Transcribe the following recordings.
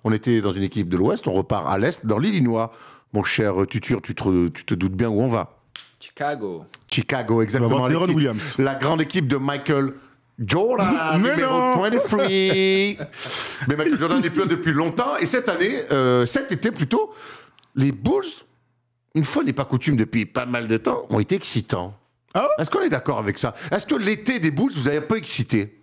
On était dans une équipe de l'Ouest, on repart à l'Est, dans l'Illinois. Mon cher Tutur, tu te doutes bien où on va. Chicago, Chicago, On va exactement. voir Deron Williams. La grande équipe de Michael Jordan, Mais numéro non 23. Mais Michael Jordan n'est plus là depuis longtemps. Et cette année, cet été plutôt, les Bulls, une fois n'est pas coutume depuis pas mal de temps, ont été excitants. Ah ouais? Est-ce qu'on est d'accord avec ça? Est-ce que l'été des Bulls vous a un peu excité?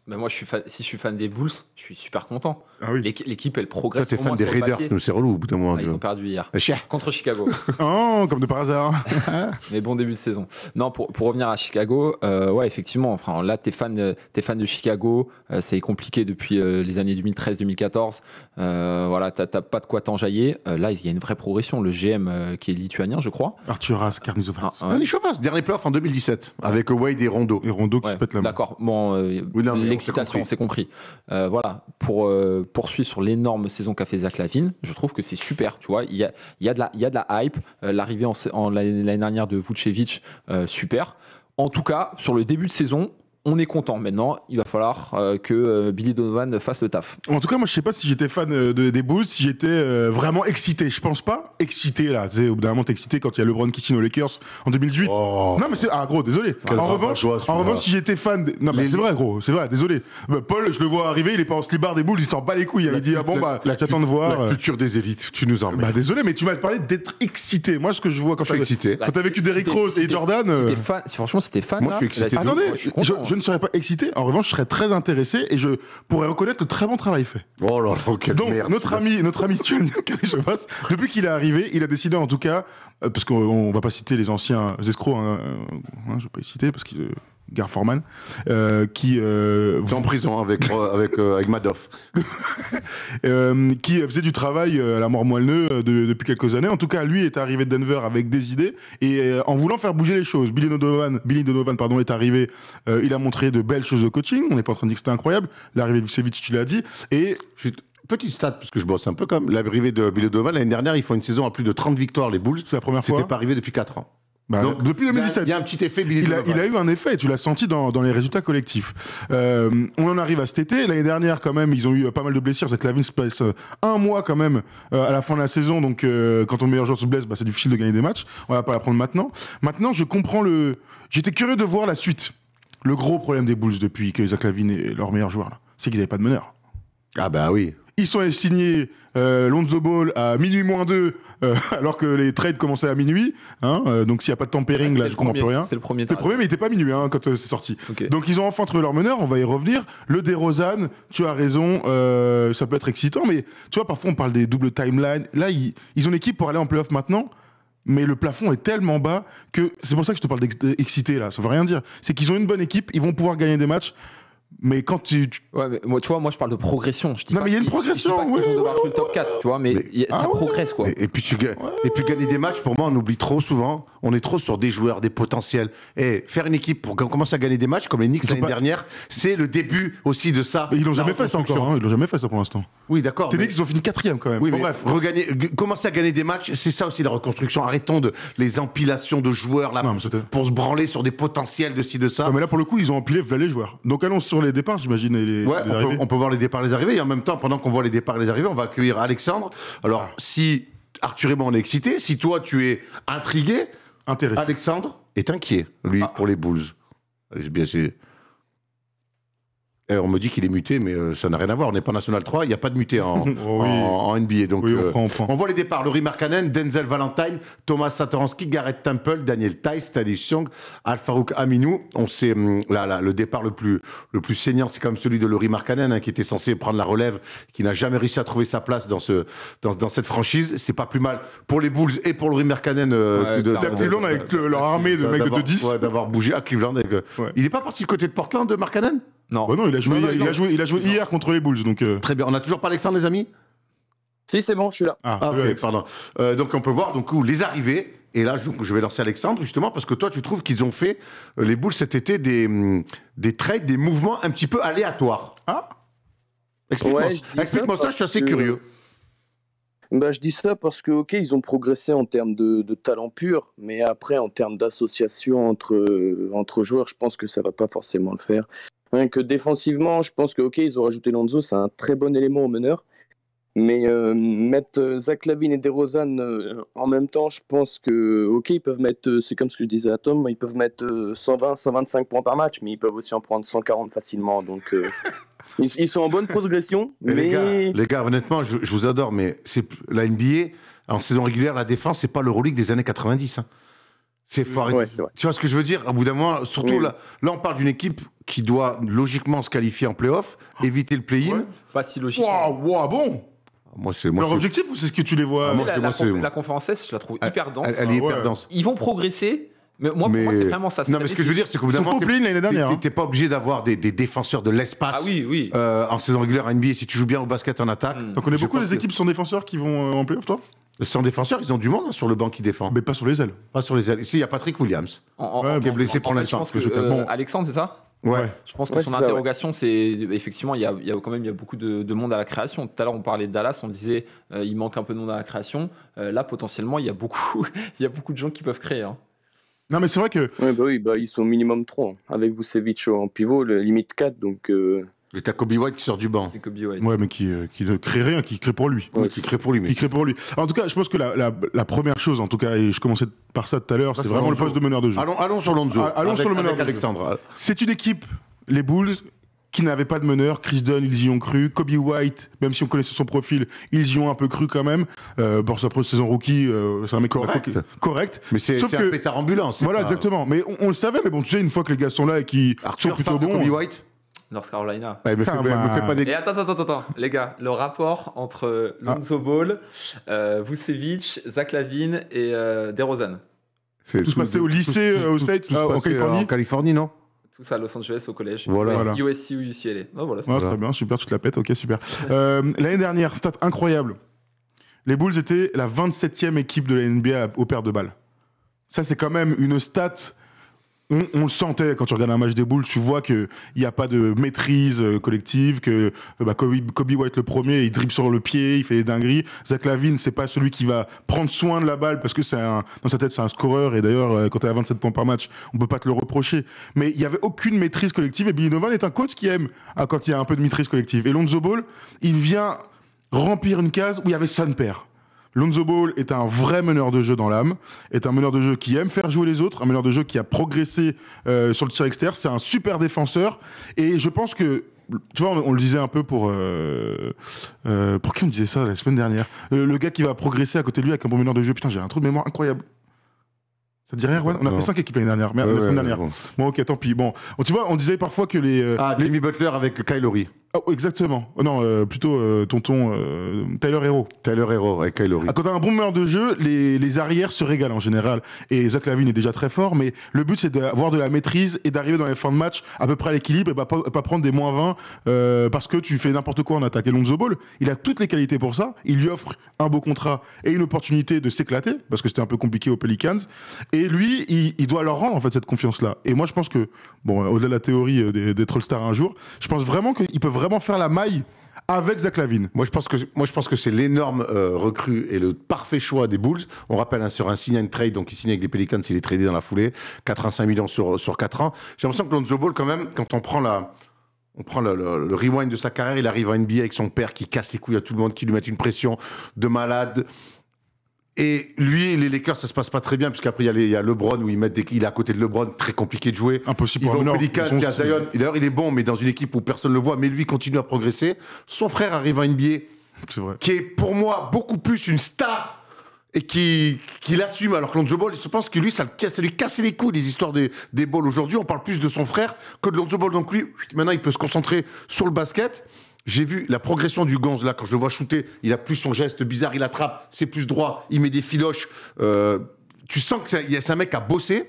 Ben moi, si je suis fan des Bulls, je suis super content. Ah oui. L'équipe, elle Toi, progresse. t'es au fan moins des sur le Raiders, papier. nous c'est relou au bout d'un moment. Ils ont perdu hier Cher. contre Chicago. Oh, comme de par hasard. Mais bon début de saison. Non, pour revenir à Chicago, ouais, effectivement. Enfin, là, t'es fan de Chicago. C'est compliqué depuis les années 2013-2014. Voilà, t'as pas de quoi t'enjailler. Là, il y a une vraie progression. Le GM qui est lituanien, je crois. Arturas Karnizovas. Ah, ouais. Annie Chaupas, dernier playoff en 2017, avec Wade et Rondo. Et Rondo qui Ouais, se pète la main. d'accord. Bon, Oui, non, mais l'excitation, c'est compris. Voilà, pour poursuivre sur l'énorme saison qu'a fait Zach LaVine, je trouve que c'est super. Tu vois, il y a de la hype. L'arrivée l'année dernière de Vucevic, super. En tout cas, sur le début de saison, on est content. Maintenant, il va falloir que Billy Donovan fasse le taf. En tout cas, moi, je sais pas si j'étais fan des Bulls, si j'étais vraiment excité. Je pense pas. Excité, là. Tu sais, au bout d'un moment, t'es excité quand il y a LeBron qui signe aux Lakers en 2018. Oh. Non, mais c'est. Ah, gros, désolé. Quelle En revanche, joie, celui-là. si j'étais fan. Non, mais c'est vrai, gros. C'est vrai, désolé. Bah, Paul, je le vois arriver, il est pas en slibard des Bulls, il s'en bat les couilles. Il dit, ah bon, bah, j'attends de voir. La culture des élites, tu nous emmerdes. Bah, désolé, mais tu m'as parlé d'être excité. Moi, ce que je vois quand Je suis excité. Quand t'as vécu Derrick Rose et Jordan. Franchement, si t'es fan, Moi, je suis excité. là, Attendez, moi, je suis content, je ne serais pas excité. En revanche, je serais très intéressé et je pourrais reconnaître le très bon travail fait. Oh là là, quelle Donc, merde. notre ami Karim Chavas, depuis qu'il est arrivé, il a décidé en tout cas, parce qu'on va pas citer les anciens escrocs, je vais pas les citer parce que Gar Forman, qui T'es en prison avec Madoff. qui faisait du travail à la mort moelle depuis quelques années. En tout cas, lui est arrivé de Denver avec des idées et en voulant faire bouger les choses. Billy Donovan, est arrivé. Il a montré de belles choses de coaching. On n'est pas en train de dire que c'était incroyable. L'arrivée de Vucevic, tu l'as dit. Et Petit stat, parce que je bosse un peu comme l'arrivée de Billy Donovan. L'année dernière, ils font une saison à plus de 30 victoires, les Bulls. c'est la première fois. C'était pas arrivé depuis 4 ans. Bah, Donc, depuis 2017. Il y a un petit effet Billy Donovan. Il a eu un effet, tu l'as senti dans les résultats collectifs. On en arrive à cet été. L'année dernière, quand même, ils ont eu pas mal de blessures. Zach LaVine se passe un mois quand même à la fin de la saison. Donc, quand ton meilleur joueur se blesse, bah, c'est difficile de gagner des matchs. On va pas l'apprendre maintenant. Maintenant, je comprends J'étais curieux de voir la suite. Le gros problème des Bulls depuis que Zach LaVine est leur meilleur joueur, là, c'est qu'ils n'avaient pas de meneur. Ah bah oui. Ils sont allés signer Lonzo Ball à minuit moins 2, alors que les trades commençaient à minuit. Donc s'il n'y a pas de tampering, là, je comprends plus rien. C'est le premier. C'était le premier, mais il n'était pas minuit quand c'est sorti. Ok. Donc ils ont enfin trouvé leur meneur, on va y revenir. Le DeRozan, tu as raison, ça peut être excitant, mais tu vois, parfois on parle des doubles timelines. Là, ils ont l'équipe pour aller en playoff maintenant. Mais le plafond est tellement bas que c'est pour ça que je te parle d'excité là, ça veut rien dire. C'est qu'ils ont une bonne équipe, ils vont pouvoir gagner des matchs. Mais quand Ouais, mais moi, tu vois, moi je parle de progression. Je dis Non, pas mais il y a une qu'ils- progression, je dis pas qu'ils oui, vont devoir jouer le top 4, tu vois, mais ça progresse quoi. Et puis gagner des matchs, pour moi, on oublie trop souvent. On est trop sur des joueurs, des potentiels. Et faire une équipe pour commencer à gagner des matchs, comme les Knicks l'année dernière, c'est le début aussi de ça. Et ils l'ont La jamais fait ça reconstruction. encore, ils l'ont jamais fait ça pour l'instant. Oui, d'accord. T'es mais- dit qu'ils ont fini 4ème quand même. Oui, Bon, mais bref. commencer à gagner des matchs, c'est ça aussi la reconstruction. Arrêtons de les empilations de joueurs là Non, mais c'était- pour se branler sur des potentiels de ci, de ça. Non, mais là pour le coup ils ont empilé voilà les joueurs. Donc allons sur les départs j'imagine et les Ouais, les arrivées. on peut voir les départs et les arrivées. Et en même temps, pendant qu'on voit les départs et les arrivées, on va accueillir Alexandre. Alors, si Arthur et moi on est excités, si toi tu es intrigué, Intéressant. Alexandre est inquiet, lui, pour les Bulls. Bien, on me dit qu'il est muté, mais ça n'a rien à voir. On n'est pas National 3, il n'y a pas de muté en, Oh oui. en NBA. Donc, Oui, on prend. on voit les départs. Laurie Markkanen, Denzel Valentine, Thomas Satoransky, Garrett Temple, Daniel Theis, Thaddeus Young, Al-Farouk Aminou. On sait, le départ le plus saignant, c'est quand même celui de Laurie Markkanen, qui était censé prendre la relève, qui n'a jamais réussi à trouver sa place dans cette franchise. C'est pas plus mal pour les Bulls et pour Laurie Markkanen. Cleveland avec leur armée de mecs de 2-10. Ouais, d'avoir bougé à Cleveland. Ouais. Il n'est pas parti du côté de Portland, de Markkanen? Non. Bah non, il a joué, Non, il a joué hier contre les Bulls donc. Très bien. On n'a toujours pas Alexandre, les amis? Si, c'est bon, je suis là. Ah, salut, ok, Alex. pardon. Donc on peut voir donc les arrivées. Et là, je vais lancer Alexandre justement parce que toi, tu trouves qu'ils ont fait les Bulls cet été des trades, des mouvements un petit peu aléatoires. Ah. Explique-moi Ouais, je dis explique-moi ça. Je suis assez parce que- curieux. Bah, je dis ça parce que, ok, ils ont progressé en termes de talent pur, mais après, en termes d'association entre joueurs, je pense que ça va pas forcément le faire. Rien que défensivement, je pense que, ok, ils ont rajouté Lonzo, c'est un très bon élément au meneur, Mais mettre Zach LaVine et DeRozan en même temps, je pense que, ok, ils peuvent mettre, c'est comme ce que je disais à Tom, ils peuvent mettre 120, 125 points par match, mais ils peuvent aussi en prendre 140 facilement. Donc, ils sont en bonne progression. Et Mais les gars, honnêtement, je vous adore, mais la NBA, en saison régulière, la défense, c'est pas l'Euroleague des années 90. Hein. C'est fort. Ouais, c'est vrai. Tu vois ce que je veux dire? Au bout d'un moment, surtout Oui. là, on parle d'une équipe qui doit logiquement se qualifier en play-off, éviter le play-in. Ouais. Pas si logique. Waouh, bon. Moi, c'est Leur objectif ou c'est ce que tu les vois moi, La conférence Est, je la trouve hyper dense. Elle est hyper ouais. dense. Ils vont progresser, mais moi, pour moi, c'est vraiment ça. Non, mais ce que je veux dire, c'est qu'au bout Ils d'un sont moment, pas au play-in l'année dernière. t'es pas obligé d'avoir des défenseurs de l'espace Ah oui, oui. en saison régulière à NBA. Si tu joues bien au basket en attaque, T'en connais je beaucoup pense des équipes sans défenseurs qui vont en playoff, toi? sans défenseurs, ils ont du monde hein, sur le banc qui défend. Mais pas sur les ailes. Pas sur les ailes. Ici, il y a Patrick Williams. Ouais, qui est blessé pour en fait, l'instant, Je pense parce que que je- bon. Alexandre, c'est ça? Ouais. Je pense que Ouais, son c'est ça, interrogation, c'est effectivement, il y a quand même beaucoup de monde à la création. Tout à l'heure, on parlait de Dallas, on disait il manque un peu de monde à la création. Là, potentiellement, il y a beaucoup, il y a beaucoup de gens qui peuvent créer. Hein. Non, mais c'est vrai que. Ouais, bah oui, bah, ils sont minimum 3. Avec Vucevic en pivot, limite 4. Donc, Et t'as Kobe White qui sort du banc. Et Kobe White. Ouais, mais qui ne crée rien, qui crée pour lui. Ouais, qui crée pour lui. Qui Mais crée pour lui. En tout cas, je pense que la première chose, en tout cas, et je commençais par ça tout à l'heure, c'est sur vraiment le Lonzo. poste de meneur de jeu. Allons sur Lonzo. Allons sur le meneur avec de jeu. Alexandre. C'est une équipe, les Bulls, qui n'avait pas de meneur. Chris Dunn, ils y ont cru. Kobe White, même si on connaissait son profil, ils y ont un peu cru quand même. Pour sa première saison rookie, c'est un mec correct. Mais c'est Sauf un que- pétard ambulant. c'est Voilà, pas- exactement. Mais on le savait, mais bon, tu sais, une fois que les gars sont là et qu'ils sont Arthur plutôt Farr de bons. Kobe White. North Carolina. Ouais, me fais pas des. Et attends, les gars, le rapport entre Lonzo Ball, Vucevic, Zach LaVine et DeRozan. C'est Tout se passait au lycée, au States, tout se en passait Californie. En Californie, non? Tous à Los Angeles au collège. Voilà. USC ou UCLA. Oh, voilà, c'est Ouais, Voilà. très bien, super, tu te la pètes, ok, super. L'année dernière, stat incroyable. Les Bulls étaient la 27e équipe de la NBA au paire de balles. Ça, c'est quand même une stat. On le sentait quand tu regardes un match des Bulls, tu vois qu'il n'y a pas de maîtrise collective, que Kobe White le premier, il dribble sur le pied, il fait des dingueries. Zach LaVine, c'est pas celui qui va prendre soin de la balle parce que dans sa tête, c'est un scoreur. Et d'ailleurs, quand tu à 27 points par match, on peut pas te le reprocher. Mais il n'y avait aucune maîtrise collective. Et Billy Donovan est un coach qui aime quand il y a un peu de maîtrise collective. Et Lonzo Ball, il vient remplir une case où il y avait son père. Lonzo Ball est un vrai meneur de jeu dans l'âme, est un meneur de jeu qui aime faire jouer les autres, un meneur de jeu qui a progressé sur le tir extérieur, c'est un super défenseur, et je pense que, tu vois, on le disait un peu pour qui on disait ça la semaine dernière, le gars qui va progresser à côté de lui avec un bon meneur de jeu, putain j'ai un trou de mémoire incroyable. Ça te dit rien, Erwan? On a Non. fait 5 équipes l'année dernière, merde, la semaine dernière. Bon. Bon ok, tant pis. Bon, tu vois, on disait parfois que les... Jimmy Butler avec Kyle Lowry. Oh, exactement. Non, plutôt tonton Tyler Hero. Tyler Hero avec Kyle Lowry. Quand t'as un bon meneur de jeu, les arrières se régalent en général. Et Zach LaVine est déjà très fort, mais le but c'est d'avoir de la maîtrise et d'arriver dans les fins de match à peu près à l'équilibre et pas prendre des moins 20 parce que tu fais n'importe quoi en attaque. Et Lonzo Ball, il a toutes les qualités pour ça. Il lui offre un beau contrat et une opportunité de s'éclater parce que c'était un peu compliqué aux Pelicans. Et lui, il doit leur rendre en fait cette confiance-là. Et moi je pense que, bon, au-delà de la théorie d'être All-Star un jour, je pense vraiment qu'il peut vraiment faire la maille avec Zach LaVine. Moi, je pense que c'est l'énorme recrue et le parfait choix des Bulls. On rappelle sur un sign and trade, donc il signe avec les Pelicans, il est tradé dans la foulée, 85 millions sur 4 ans. J'ai l'impression que Lonzo Ball, quand même, quand on prend le rewind de sa carrière, il arrive en NBA avec son père qui casse les couilles à tout le monde, qui lui met une pression de malade. Et lui, les Lakers, ça se passe pas très bien, puisqu'après, il y a LeBron, où il est à côté de LeBron, très compliqué de jouer. Impossible Il pour va un au meneur. Pelicans, il y a Zion. Et d'ailleurs, il est bon, mais dans une équipe où personne ne le voit. Mais lui, continue à progresser. Son frère arrive en NBA, C'est vrai. qui est pour moi beaucoup plus une star et qui l'assume. Alors que Lonzo Ball, je pense que lui, ça lui casse les couilles, les histoires des balls. Aujourd'hui, on parle plus de son frère que de Lonzo Ball. Donc lui, maintenant, il peut se concentrer sur le basket. J'ai vu la progression du Gonz, là, quand je le vois shooter, il a plus son geste bizarre, il attrape, c'est plus droit, il met des filoches. Tu sens que c'est un mec qui a bossé.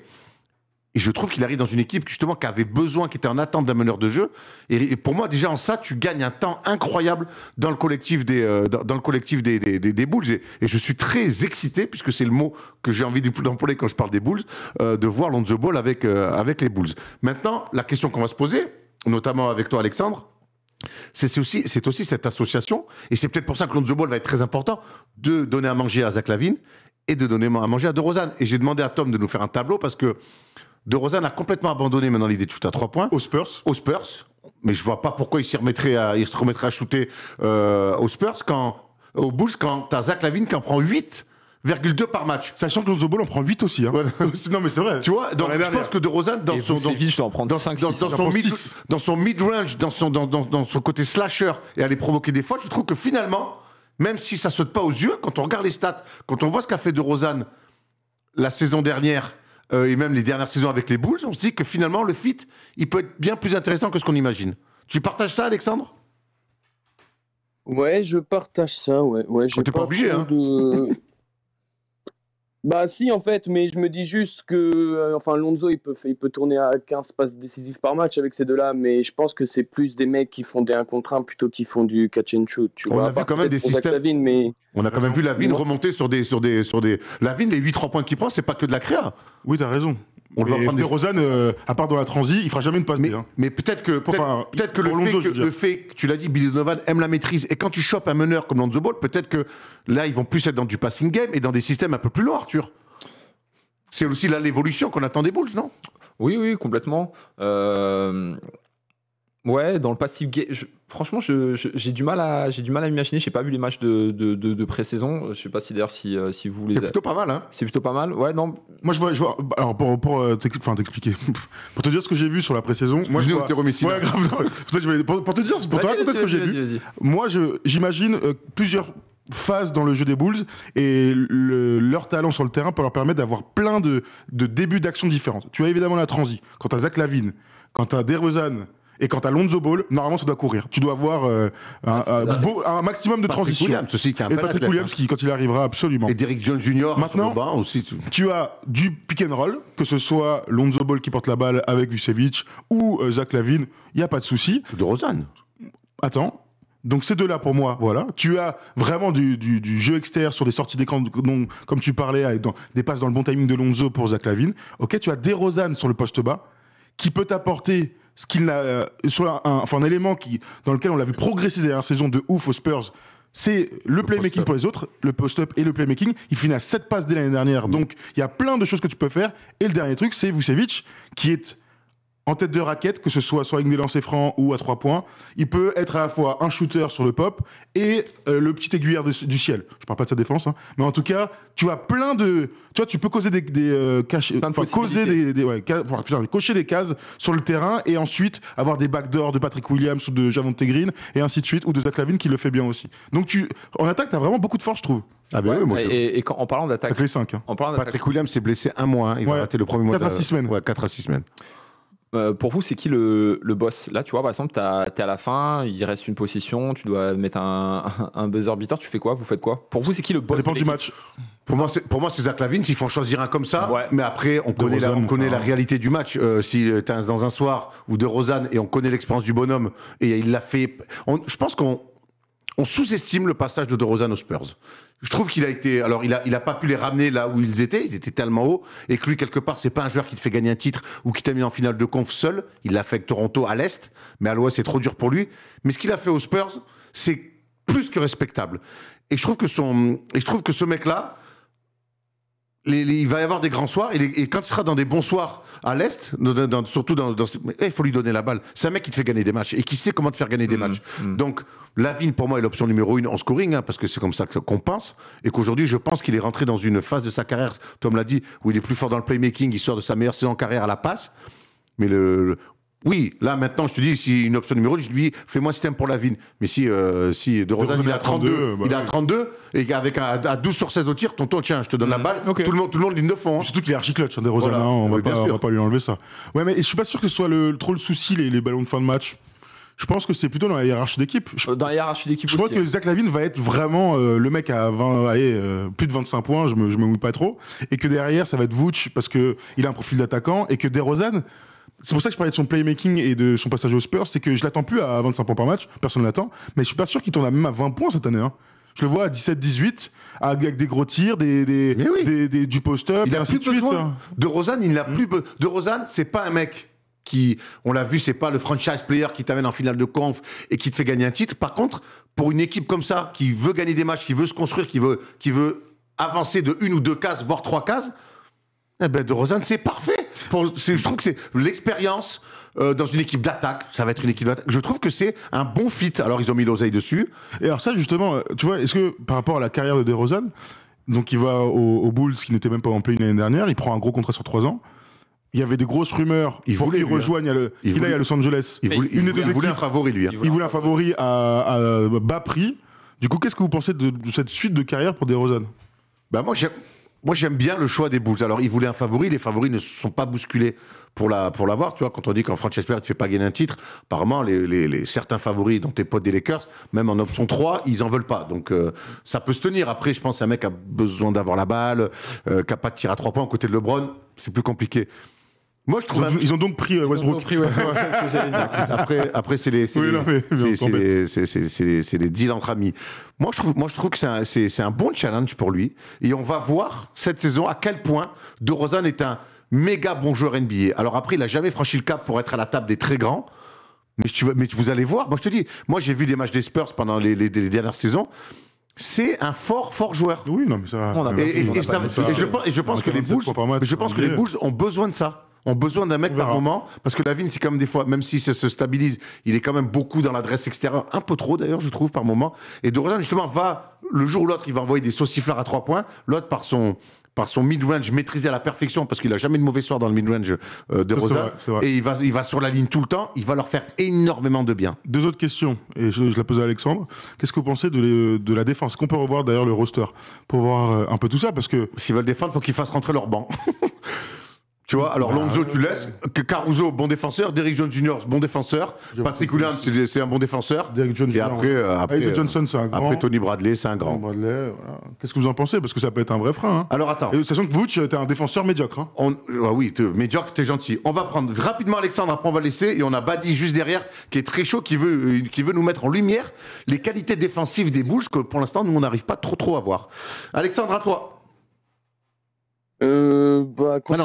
Et je trouve qu'il arrive dans une équipe justement qui avait besoin, qui était en attente d'un meneur de jeu. Et pour moi, déjà en ça, tu gagnes un temps incroyable dans le collectif des Bulls. Et je suis très excité, puisque c'est le mot que j'ai envie d'employer quand je parle des Bulls, de voir Lonzo Ball avec les Bulls. Maintenant, la question qu'on va se poser, notamment avec toi, Alexandre, c'est aussi cette association, et c'est peut-être pour ça que Lonzo Ball va être très important, de donner à manger à Zach LaVine et de donner à manger à DeRozan. Et j'ai demandé à Tom de nous faire un tableau parce que DeRozan a complètement abandonné maintenant l'idée de shoot à 3 points. Aux Spurs. Mais je vois pas pourquoi il se remettrait à shooter aux Spurs quand aux Bulls quand t'as Zach LaVine qui en prend 8,2 par match. Sachant que Lonzo Ball en prend 8 aussi. Hein. Ouais. Non, mais c'est vrai. Tu vois, donc je pense que DeRozan, dans son mid-range, dans son côté slasher et aller provoquer des fautes, je trouve que finalement, même si ça saute pas aux yeux, quand on regarde les stats, quand on voit ce qu'a fait DeRozan la saison dernière et même les dernières saisons avec les Bulls, on se dit que finalement, le fit, il peut être bien plus intéressant que ce qu'on imagine. Tu partages ça, Alexandre ? Ouais, je partage ça, ouais. J'ai t'es pas obligé, trop hein. Bah si, en fait, mais je me dis juste que Lonzo, il peut tourner à 15 passes décisives par match avec ces deux-là, mais je pense que c'est plus des mecs qui font des 1 contre 1 plutôt qu'ils font du catch and shoot. Tu On vois, a vu quand même des pour Zach systèmes. LaVine, mais... On a quand même vu LaVine remonter sur des. LaVine, les 8-3 points qu'il prend, c'est pas que de la créa. Oui, t'as raison. On le voit prendre des. DeRozan, à part dans la transi, il fera jamais une passe D. Hein. Mais peut-être que, le fait que tu l'as dit, Billy Donovan aime la maîtrise. Et quand tu chopes un meneur comme Lonzo Ball, peut-être que là, ils vont plus être dans du passing game et dans des systèmes un peu plus longs, Arthur. C'est aussi là l'évolution qu'on attend des Bulls, non ? Oui, complètement. Ouais, dans le passif game, franchement, j'ai du mal à imaginer. J'ai pas vu les matchs de pré-saison. Je sais pas si d'ailleurs si vous les. C'est plutôt pas mal, hein. C'est plutôt pas mal. Ouais, non. Moi, je vois. Alors, pour t'expliquer, pour te dire ce que j'ai vu sur la pré-saison. Moi, je t'ai remis ici. Ouais, grave. Pour te dire, pour te raconter ce que j'ai vu. Vas-y. Moi, j'imagine plusieurs phases dans le jeu des Bulls et leur talent sur le terrain peut leur permettre d'avoir plein de débuts d'action différentes. Tu as évidemment la transi. Quand tu as Zach LaVine, quand tu as DeRozan et quand tu as Lonzo Ball, normalement ça doit courir. Tu dois avoir un maximum de transition. Et Patrick Williams qui, quand il arrivera, absolument. Et Derrick Jones Jr. Maintenant, aussi. Tu as du pick and roll, que ce soit Lonzo Ball qui porte la balle avec Vucevic ou Zach LaVine, il n'y a pas de souci. DeRozan. Attends. Donc ces deux-là, pour moi, voilà. Tu as vraiment du jeu extérieur sur des sorties d'écran, comme tu parlais, avec des passes dans le bon timing de Lonzo pour Zach LaVine. Ok, tu as DeRozan sur le poste bas, qui peut t'apporter ce qu'il n'a, un élément dans lequel on l'a vu progresser ces dernières saisons de ouf aux Spurs. C'est le playmaking pour les autres, le post-up et le playmaking. Il finit à 7 passes dès l'année dernière. Donc il y a plein de choses que tu peux faire. Et le dernier truc, c'est Vucevic, qui est en tête de raquette, que ce soit avec des lancers francs ou à 3 points. Il peut être à la fois un shooter sur le pop et le petit aiguilleur du ciel. Je parle pas de sa défense, hein. Mais en tout cas, tu as plein de... Tu vois, tu peux causer cocher des cases sur le terrain et ensuite avoir des backdoors de Patrick Williams ou de Javonte Green et ainsi de suite, ou de Zach LaVine qui le fait bien aussi. Donc en attaque, tu as vraiment beaucoup de force, je trouve. Ah ben oui, moi et en parlant d'attaque... Avec les 5. Hein. Patrick Williams s'est blessé un mois. Hein. Il va rater le premier mois. 4 à 6 semaines. Ouais, 4 à 6 semaines. Pour vous, c'est qui le boss ? Là, tu vois, par exemple, t'es à la fin, il reste une possession, tu dois mettre un buzzer beater, tu fais quoi ? Vous faites quoi ? Pour vous, c'est qui le boss ? Ça dépend du match. Pour moi, c'est Zach LaVine. S'ils font choisir un comme ça, ouais. Mais après, on connaît la réalité du match. Si t'es dans un soir ou DeRozan et on connaît l'expérience du bonhomme et il l'a fait. Je pense qu'on sous-estime le passage de DeRozan aux Spurs. Je trouve qu'il a été... Alors, il a pas pu les ramener là où ils étaient tellement hauts, et que lui, quelque part, c'est pas un joueur qui te fait gagner un titre ou qui t'a mis en finale de conf seul. Il l'a fait avec Toronto à l'Est, mais à l'Ouest, c'est trop dur pour lui. Mais ce qu'il a fait aux Spurs, c'est plus que respectable. Et je trouve que ce mec-là, il va y avoir des grands soirs, et quand il sera dans des bons soirs à l'Est, surtout il faut lui donner la balle. C'est un mec qui te fait gagner des matchs et qui sait comment te faire gagner des matchs. Donc, LaVine, pour moi, est l'option numéro 1 en scoring, hein, parce que c'est comme ça qu'on pense, et qu'aujourd'hui, je pense qu'il est rentré dans une phase de sa carrière, Tom l'a dit, où il est plus fort dans le playmaking, il sort de sa meilleure saison en carrière à la passe. Mais oui, là, maintenant, je te dis, si une option numéro 1, je lui dis, fais-moi un système pour LaVine. Mais si DeRozan, il a 32, il a 32, et avec à 12 sur 16 au tir, tonton, tiens, je te donne la balle, okay. Tout le monde ligne de fond. Hein. Surtout qu'il est archi-clutch, hein, DeRozan, voilà. On va pas lui enlever ça. Ouais, mais je suis pas sûr que ce soit trop le souci, les ballons de fin de match. Je pense que c'est plutôt dans la hiérarchie d'équipe. Dans la hiérarchie d'équipe je pense que Zach LaVine va être vraiment le mec à plus de 25 points, je me mouille pas trop, et que derrière, ça va être Vooch, parce qu'il a un profil d'attaquant, et que DeRozan, c'est pour ça que je parlais de son playmaking et de son passage aux Spurs, c'est que je l'attends plus à 25 points par match, personne ne l'attend, mais je suis pas sûr qu'il tourne même à 20 points cette année. Hein. Je le vois à 17-18, avec des gros tirs, du post-up, il a plus besoin. DeRozan, il n'a plus besoin. DeRozan, c'est pas un mec qui, on l'a vu, c'est pas le franchise player qui t'amène en finale de conf et qui te fait gagner un titre. Par contre, pour une équipe comme ça, qui veut gagner des matchs, qui veut se construire, qui veut avancer de 1 ou 2 cases, voire 3 cases, eh ben DeRozan, c'est parfait. Je trouve que c'est l'expérience dans une équipe d'attaque. Ça va être une équipe d'attaque. Je trouve que c'est un bon fit. Alors, ils ont mis l'oseille dessus. Et alors ça, justement, tu vois, est-ce que par rapport à la carrière de DeRozan, donc il va aux Bulls, qui n'était même pas en play l'année dernière, il prend un gros contrat sur 3 ans. Il y avait des grosses rumeurs Il pour voulait, qu'il lui, hein. rejoigne qu'il aille à Los Angeles. Il voulait un favori, lui. Hein. Il voulait un favori à bas prix. Du coup, qu'est-ce que vous pensez de cette suite de carrière pour DeRozan? Bah, moi, j'aime bien le choix des Bulls. Alors, ils voulaient un favori. Les favoris ne se sont pas bousculés pour l'avoir. Tu vois, quand on dit qu'en Franchise Player, tu ne fais pas gagner un titre, apparemment, certains favoris, dont tes potes des Lakers, même en option 3, ils en veulent pas. Donc, ça peut se tenir. Après, je pense qu'un mec a besoin d'avoir la balle, qui n'a pas de tir à 3 points. À côté de LeBron, c'est plus compliqué. Moi, je trouve ils ont donc pris Westbrook. C'est ce que j'allais dire. Après, c'est les deals entre amis. Moi, je trouve que c'est un bon challenge pour lui. Et on va voir cette saison à quel point DeRozan est un méga bon joueur NBA. Alors après, il n'a jamais franchi le cap pour être à la table des très grands. Mais vous allez voir. Moi, je te dis, moi, j'ai vu des matchs des Spurs pendant les dernières saisons. C'est un fort joueur. Oui, non, mais ça. Je pense que les Bulls ont besoin de ça. Ont besoin d'un mec par moment, parce que Lavine, c'est comme des fois, même si ça se stabilise, il est quand même beaucoup dans l'adresse extérieure, un peu trop d'ailleurs, je trouve, par moment. Et DeRozan, justement, le jour où l'autre, il va envoyer des saucifleurs à 3 points, l'autre, par son mid-range maîtrisé à la perfection, parce qu'il n'a jamais de mauvais soir dans le mid-range de Rosa, et il va sur la ligne tout le temps, il va leur faire énormément de bien. 2 autres questions, et je la pose à Alexandre. Qu'est-ce que vous pensez de la défense? Qu'on peut revoir d'ailleurs le roster pour voir un peu tout ça, parce que s'ils veulent défendre, il faut qu'ils fassent rentrer leur banc. Tu vois, alors Lonzo, tu laisses. Caruso, bon défenseur. Derrick Jones Jr., bon défenseur. Patrick Williams, c'est un bon défenseur. Derrick Jones et après, Johnson, c'est un grand. Après, Tony Bradley, c'est un grand. Voilà. Qu'est-ce que vous en pensez? Parce que ça peut être un vrai frein. Hein. Alors attends. Et sachant que Vooch, t'es un défenseur médiocre. Hein. Oui, médiocre, t'es gentil. On va prendre rapidement Alexandre, après on va laisser. Et on a Badi juste derrière, qui est très chaud, qui veut nous mettre en lumière les qualités défensives des Bulls que pour l'instant, nous, on n'arrive pas trop à voir. Alexandre, à toi. Non,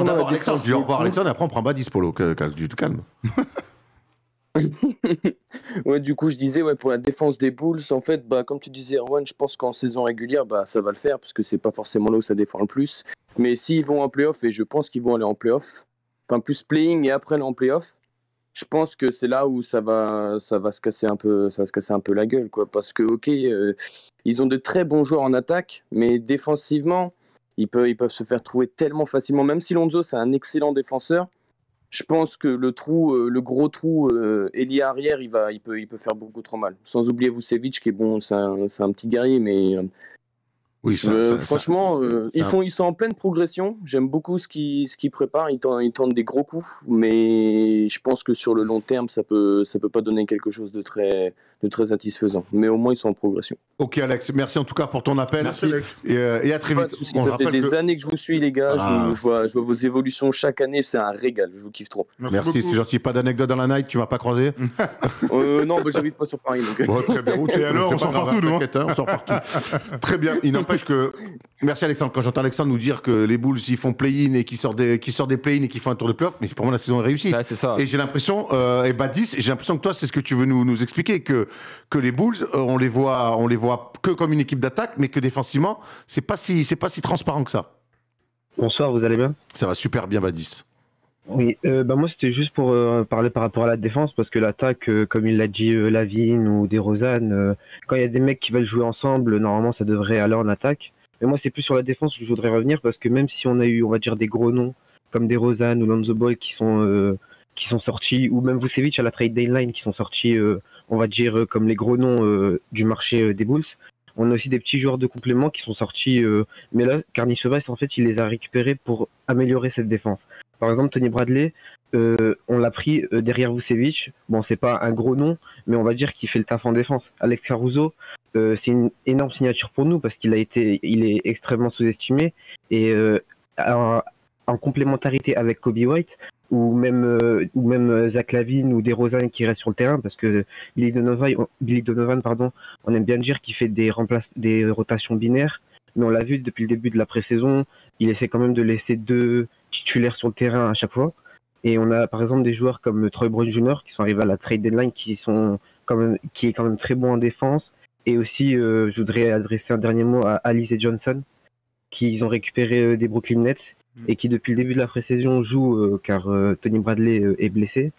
d'abord Alexandre, je dis au revoir Alexandre et après on prend Badis Polo, du tout calme. Ouais, du coup, je disais, pour la défense des Bulls, en fait, comme tu disais, Erwan, je pense qu'en saison régulière, ça va le faire, parce que c'est pas forcément là où ça défend le plus. Mais s'ils vont en playoff, et je pense qu'ils vont aller en playoff, enfin plus playing et après aller en playoff, je pense que c'est là où ça va se casser un peu la gueule, quoi. Parce que, ils ont de très bons joueurs en attaque, mais défensivement, ils peuvent se faire trouver tellement facilement. Même si Lonzo, c'est un excellent défenseur, je pense que le gros trou ailier arrière, il peut faire beaucoup trop mal. Sans oublier Vucevic, qui est bon, c'est un petit guerrier, mais oui, franchement, ils sont en pleine progression. J'aime beaucoup ce qu'ils préparent. Ils tentent des gros coups, mais je pense que sur le long terme, ça peut pas donner quelque chose de très satisfaisant. Mais au moins, ils sont en progression. Ok, Alex, merci en tout cas pour ton appel. Merci, Alex. Et à très vite. Ça fait des années que je vous suis, les gars. Je vois vos évolutions chaque année. C'est un régal. Je vous kiffe trop. Merci, c'est gentil. Pas d'anecdote dans la night, tu m'as pas croisé? Non, j'habite pas sur Paris. Donc... Bon, très bien. Et alors, on sort partout, nous. On sort partout. Très bien. Il n'empêche que. Merci, Alexandre. Quand j'entends Alexandre nous dire que les Bulls, ils font play-in et qu'ils sortent des play-in et qu'ils font un tour de playoff, mais pour moi, la saison est réussie. Ouais, c'est ça. Et j'ai l'impression, et Badis, j'ai l'impression que toi, c'est ce que tu veux nous expliquer, que les Bulls, on les voit que comme une équipe d'attaque, mais que défensivement, c'est pas si transparent que ça. Bonsoir, vous allez bien? Ça va super bien, Badis. Oui, moi c'était juste pour parler par rapport à la défense, parce que l'attaque, comme il l'a dit Lavine ou DeRozan, quand il y a des mecs qui veulent jouer ensemble, normalement ça devrait aller en attaque. Mais moi c'est plus sur la défense que je voudrais revenir, parce que même si on a eu, on va dire, des gros noms comme DeRozan ou Lonzo Ball qui sont sortis, ou même Vucevic à la trade deadline qui sont sortis, on va dire, comme les gros noms du marché des Bulls, on a aussi des petits joueurs de complément qui sont sortis, mais là, Karnišovas, en fait, il les a récupérés pour améliorer cette défense. Par exemple, Tony Bradley, on l'a pris derrière Vucevic. Bon, c'est pas un gros nom, mais on va dire qu'il fait le taf en défense. Alex Caruso, c'est une énorme signature pour nous parce qu'il est extrêmement sous-estimé. Et en complémentarité avec Kobe White, ou même Zach Lavine ou DeRozan qui restent sur le terrain, parce que Billy Donovan, on aime bien dire qu'il fait des rotations binaires, mais on l'a vu depuis le début de la pré-saison, il essaie quand même de laisser 2 titulaires sur le terrain à chaque fois. Et on a par exemple des joueurs comme Troy Brown Jr. qui sont arrivés à la trade deadline, qui est quand même très bon en défense. Et aussi, je voudrais adresser un dernier mot à Alize et Johnson, qui ont récupéré des Brooklyn Nets et qui depuis le début de la pré-saison joue car Tony Bradley est blessé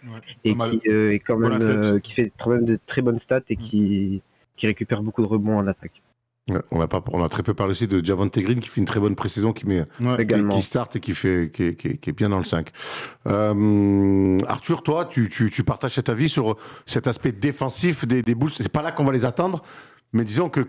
et qui est quand même qui fait quand même de très bonnes stats et qui récupère beaucoup de rebonds en attaque. Ouais, on a très peu parlé aussi de Javonte Green qui fait une très bonne pré-saison, qui start et qui est bien dans le 5. Arthur, toi, tu partages cet avis sur cet aspect défensif des Bulls. C'est pas là qu'on va les attendre, mais disons que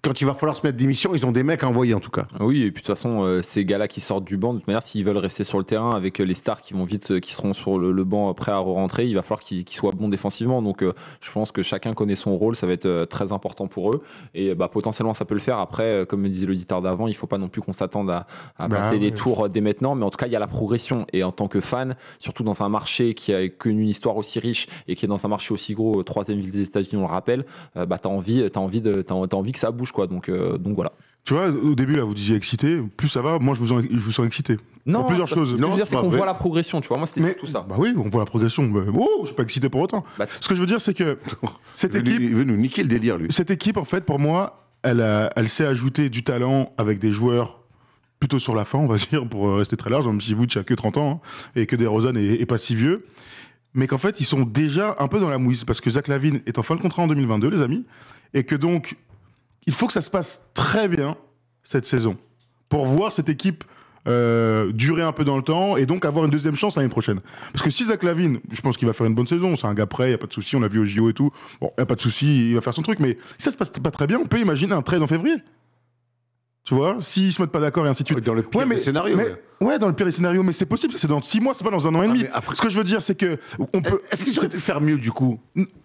quand il va falloir se mettre d'émission, ils ont des mecs à envoyer en tout cas. Oui, et puis de toute façon, ces gars-là qui sortent du banc, de toute manière, s'ils veulent rester sur le terrain avec les stars qui vont vite, qui seront sur le banc prêts à rentrer, il va falloir qu'ils soient bons défensivement. Donc je pense que chacun connaît son rôle, ça va être très important pour eux. Et potentiellement, ça peut le faire. Après, comme me disait l'auditeur d'avant, il ne faut pas non plus qu'on s'attende à passer des tours dès maintenant. Mais en tout cas, il y a la progression. Et en tant que fan, surtout dans un marché qui a connu une histoire aussi riche et qui est dans un marché aussi gros, troisième ville des États-Unis, on le rappelle, t'as envie que ça bouge, quoi. Donc voilà. Tu vois, au début, là, vous disiez excité. Plus ça va, moi, je vous sens excité. Non, pour plusieurs choses. Ce que je veux dire, c'est qu'on voit la progression, tu vois. Moi, c'était tout ça. Bah oui, on voit la progression. Je suis pas excité pour autant. Ce que je veux dire, c'est que cette équipe... Il veut nous niquer le délire, lui. Cette équipe, en fait, pour moi, elle s'est ajouter du talent avec des joueurs plutôt sur la fin, on va dire, pour rester très large, même si Vooch a que 30 ans, et que DeRozan est pas si vieux. Mais qu'en fait, ils sont déjà un peu dans la mouise, parce que Zach LaVine est en fin de contrat en 2022, les amis, et que donc... Il faut que ça se passe très bien cette saison pour voir cette équipe durer un peu dans le temps et donc avoir une deuxième chance l'année prochaine. Parce que si Zach LaVine, je pense qu'il va faire une bonne saison, c'est un gars prêt, il n'y a pas de souci, on l'a vu au JO et tout, bon, il n'y a pas de souci, il va faire son truc, mais si ça se passe pas très bien, on peut imaginer un trade en février. Tu vois, s'ils se mettent pas d'accord et ainsi de suite. Dans le pire des scénarios. Ouais, dans le pire des scénarios, mais c'est possible, c'est dans 6 mois, c'est pas dans un an et demi. Après, ce que je veux dire, c'est que on peut. Est-ce qu'ils auraient pu faire mieux du coup?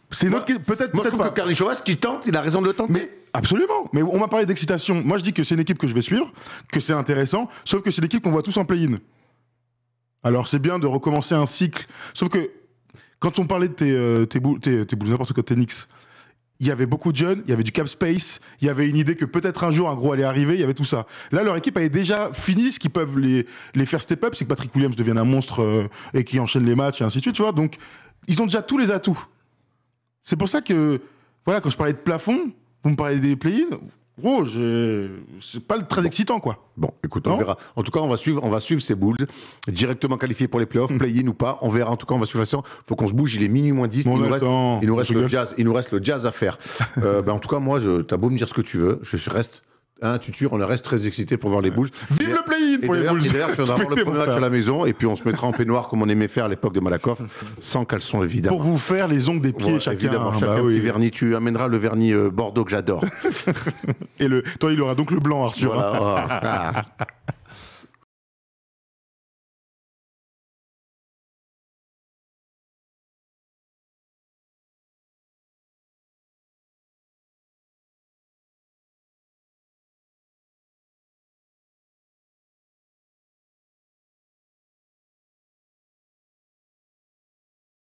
C'est une autre peut-être. Moi, je trouve que Carly Joas, qui tente, il a raison de le tenter. Mais absolument. Mais on m'a parlé d'excitation. Moi, je dis que c'est une équipe que je vais suivre, que c'est intéressant, sauf que c'est l'équipe qu'on voit tous en play-in. Alors, c'est bien de recommencer un cycle. Sauf que quand on parlait de tes Bulls, n'importe quoi, tes Knicks, il y avait beaucoup de jeunes, il y avait du cap space, il y avait une idée que peut-être un jour un gros allait arriver, il y avait tout ça. Là, leur équipe avait déjà fini ce qui peuvent les faire step up, c'est que Patrick Williams devienne un monstre et qu'il enchaîne les matchs et ainsi de suite, tu vois. Donc, ils ont déjà tous les atouts. C'est pour ça que, voilà, quand je parlais de plafond, vous me parlez des play-in, gros, c'est pas très excitant, quoi. Bon, écoute, on verra. En tout cas, on va suivre ces Bulls directement qualifiés pour les playoffs, play-in ou pas. On verra. En tout cas, on va suivre la saison. Faut qu'on se bouge. Il est minuit moins 10. Bon, il nous reste le jazz à faire. En tout cas, moi, t'as beau me dire ce que tu veux. Je reste. On reste très excités pour voir les Bulls. Vive le play-in pour les Bulls. Et d'ailleurs, tu viendras voir le premier match à la maison et puis on se mettra en peignoir comme on aimait faire à l'époque de Malakoff, sans caleçon évidemment. Pour vous faire les ongles des pieds chacun. Évidemment, chacun petit vernis. Tu amèneras le vernis Bordeaux que j'adore. Et toi, il aura donc le blanc, Arthur. Voilà.